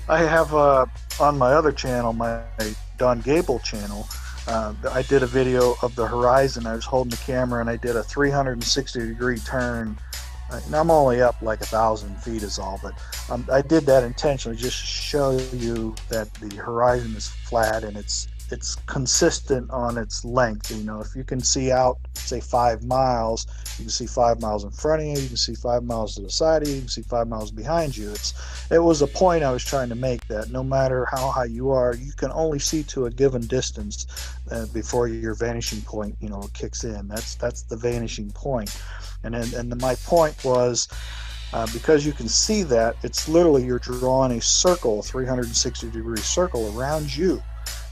I have on my other channel, my Don Gable channel. I did a video of the horizon. I was holding the camera and I did a 360-degree turn. And I'm only up like 1,000 feet is all, but I did that intentionally just to show you that the horizon is flat and it's consistent on its length. You know, if you can see out, say 5 miles, you can see 5 miles in front of you, you can see 5 miles to the side of you, you can see 5 miles behind you. It was a point I was trying to make, that no matter how high you are, you can only see to a given distance before your vanishing point, you know, kicks in. That's the vanishing point. And my point was, because you can see that, it's literally you're drawing a circle, 360-degree circle around you.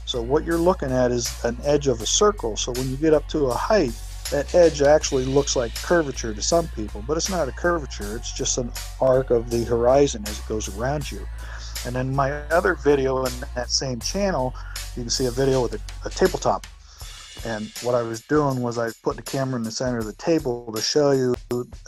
So what you're looking at is an edge of a circle. So when you get up to a height, that edge actually looks like curvature to some people, but it's not a curvature. It's just an arc of the horizon as it goes around you. And then my other video in that same channel, you can see a video with a tabletop. And what I was doing was I put the camera in the center of the table to show you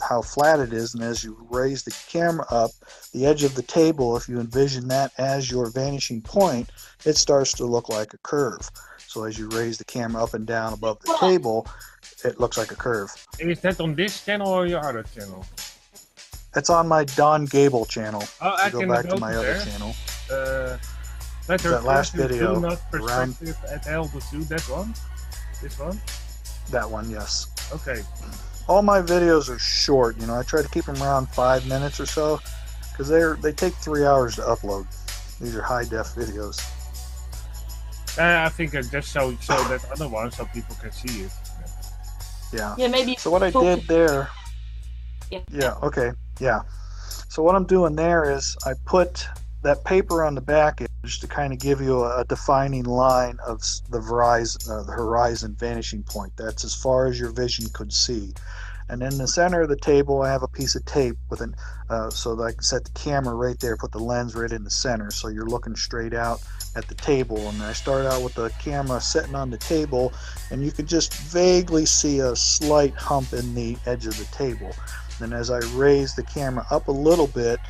how flat it is. And as you raise the camera up, the edge of the table, if you envision that as your vanishing point, it starts to look like a curve. So as you raise the camera up and down above the table, it looks like a curve. Is that on this channel or your other channel? It's on my Don Gable channel. Oh, I go can back go to my there. other channel. That last video, do not perspective at altitude. That one? This one? That one, yes. Okay. All my videos are short. You know, I try to keep them around 5 minutes or so, because they take 3 hours to upload. These are high def videos. I think I just show that other one so people can see it. Yeah. Yeah, maybe. So what I did there. Yeah. Yeah. Okay. Yeah. So what I'm doing there is I put that paper on the back edge to kind of give you a defining line of the horizon vanishing point. That's as far as your vision could see. And in the center of the table, I have a piece of tape with so that I can set the camera right there, put the lens right in the center, so you're looking straight out at the table. And I start out with the camera sitting on the table, and you can just vaguely see a slight hump in the edge of the table. And as I raise the camera up a little bit,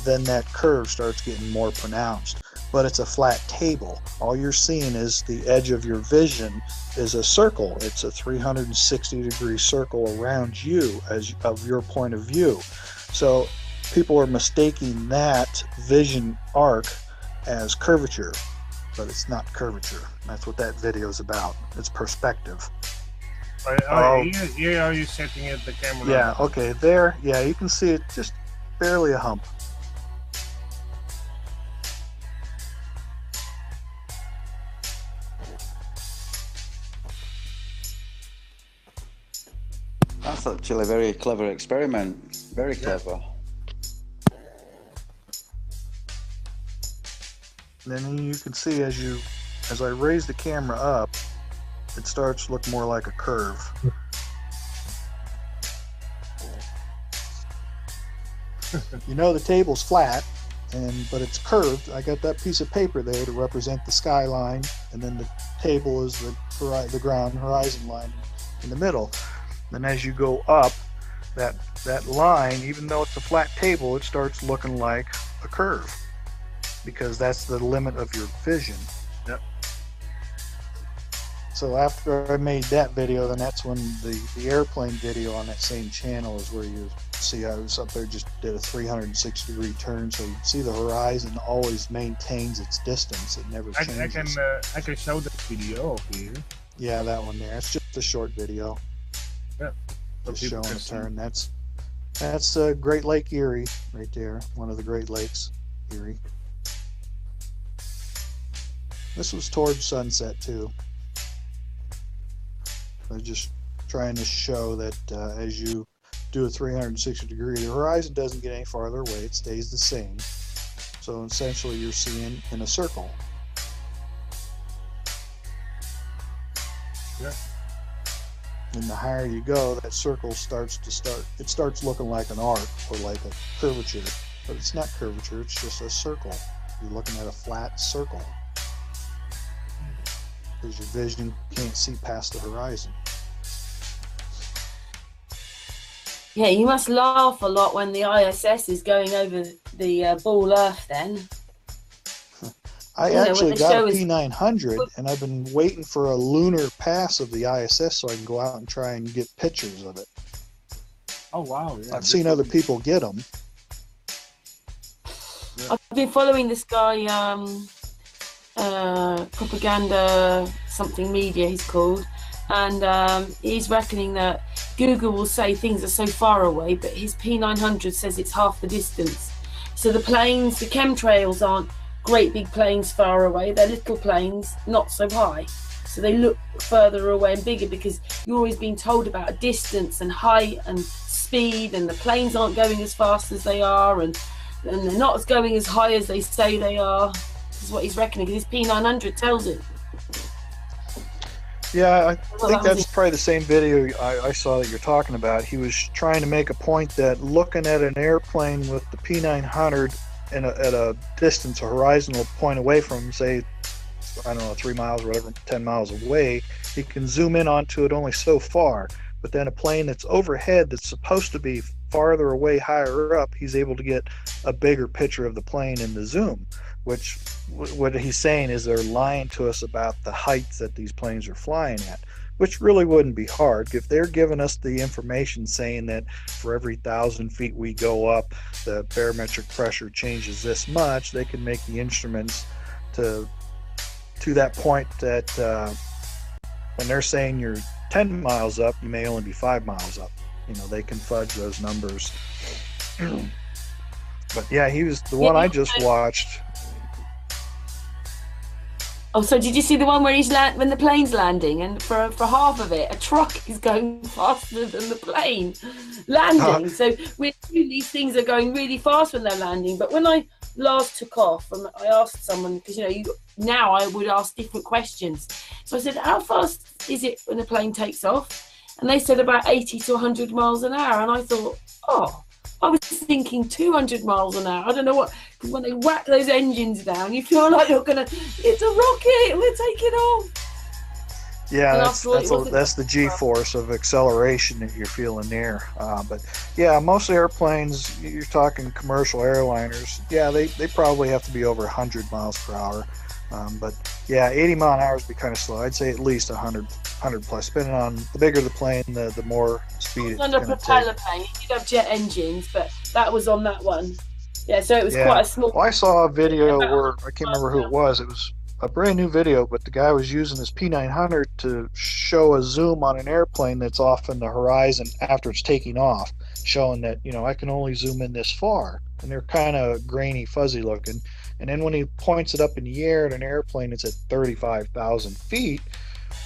then that curve starts getting more pronounced. But it's a flat table. All you're seeing is the edge of your vision is a circle. It's a 360-degree circle around you of your point of view. So people are mistaking that vision arc as curvature, but it's not curvature. That's what that video is about. It's perspective. Here are you setting it, the camera? Yeah, okay, there. Yeah, you can see it, just barely a hump. That's actually a very clever experiment. Very clever. And then you can see as I raise the camera up, it starts to look more like a curve. You know the table's flat, but it's curved. I got that piece of paper there to represent the skyline, and then the table is the ground horizon line in the middle. And as you go up, that line, even though it's a flat table, it starts looking like a curve, because that's the limit of your vision. Yep. So after I made that video, then that's when the airplane video on that same channel is where you see I was up there, just did a 360-degree turn, so you see the horizon always maintains its distance. It never changes. I can show that video over here. Yeah, that one there. It's just a short video. Yeah. Just showing a turn. That's Great Lake Erie right there. One of the Great Lakes, Erie. This was towards sunset too. I was just trying to show that as you do a 360-degree, the horizon doesn't get any farther away. It stays the same. So essentially you're seeing in a circle. Yeah. And the higher you go, that circle starts looking like an arc or like a curvature. But it's not curvature, it's just a circle. You're looking at a flat circle, because your vision can't see past the horizon. Yeah, you must laugh a lot when the ISS is going over the ball Earth then. I You know, when actually they got show a us- P900, and I've been waiting for a lunar pass of the ISS so I can go out and try and get pictures of it. Oh wow! Yeah, I've seen other people get them. I've been following this guy, propaganda something media he's called, and he's reckoning that Google will say things are so far away, but his P900 says it's half the distance. So the planes, the chemtrails aren't great big planes far away, they're little planes not so high, so they look further away and bigger because you're always being told about distance and height and speed, and the planes aren't going as fast as they are, and they're not going as high as they say they are. This is what he's reckoning, because his P900 tells it. Yeah, I Well, think that was that's it. probably the same video I saw that you're talking about. He was trying to make a point that looking at an airplane with the P900 at a distance, a horizontal point away from, say, I don't know, 3 miles or whatever, 10 miles away, he can zoom in onto it only so far. But then a plane that's overhead that's supposed to be farther away, higher up, he's able to get a bigger picture of the plane in the zoom, which what he's saying is they're lying to us about the heights that these planes are flying at, which really wouldn't be hard. If they're giving us the information saying that for every 1,000 feet we go up, the barometric pressure changes this much, they can make the instruments to that point that when they're saying you're 10 miles up, you may only be 5 miles up. You know, they can fudge those numbers. But yeah, he was the one I just watched. Oh, so did you see the one where when the plane's landing, and for half of it, a truck is going faster than the plane landing? So these things are going really fast when they're landing. But when I last took off, and I asked someone, because now I would ask different questions. So I said, "How fast is it when the plane takes off?" And they said about 80 to 100 miles an hour. And I thought, I was thinking 200 miles an hour. I don't know what, because when they whack those engines down, you feel like it's a rocket, we're taking off. Yeah, And that's the G-force of acceleration that you're feeling there. But yeah, most airplanes, you're talking commercial airliners, yeah, they probably have to be over 100 miles per hour. But yeah, 80 mile an hour would be kind of slow. I'd say at least 100 plus. Depending on the bigger the plane, the more speed it's on a going to propeller take. plane, it did have jet engines, but that was on that one. Yeah, so it was quite a small. Well, I saw a video where I can't remember who it was. It was a brand new video, but the guy was using his P900 to show a zoom on an airplane that's off in the horizon after it's taking off, showing that, I can only zoom in this far, and they're kind of grainy, fuzzy looking. And then when he points it up in the air at an airplane that's at 35,000 feet,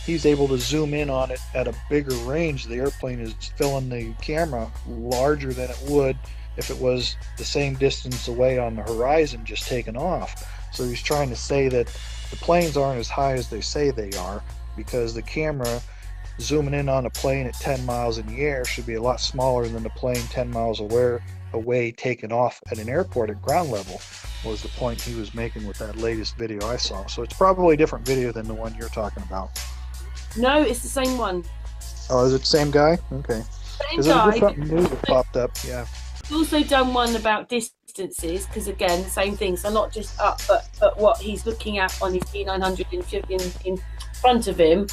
he's able to zoom in on it at a bigger range. The airplane is filling the camera larger than it would if it was the same distance away on the horizon just taking off. So he's trying to say that the planes aren't as high as they say they are, because the camera zooming in on a plane at 10 miles in the air should be a lot smaller than the plane 10 miles away taking off at an airport at ground level, was the point he was making with that latest video I saw. So it's probably a different video than the one you're talking about. No, it's the same one. Oh, is it the same guy? Okay. Same Because there's guy. something new that popped up. Yeah. He's also done one about distances, because again, the same thing. So not just up, but what he's looking at on his P900 in front of him.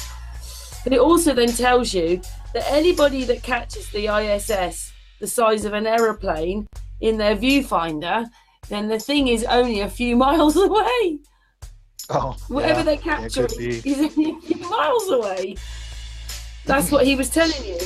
But it also then tells you that anybody that catches the ISS the size of an aeroplane in their viewfinder, then the thing is only a few miles away. Oh, Whatever yeah, they capture it could be. is only a few miles away. That's what he was telling you.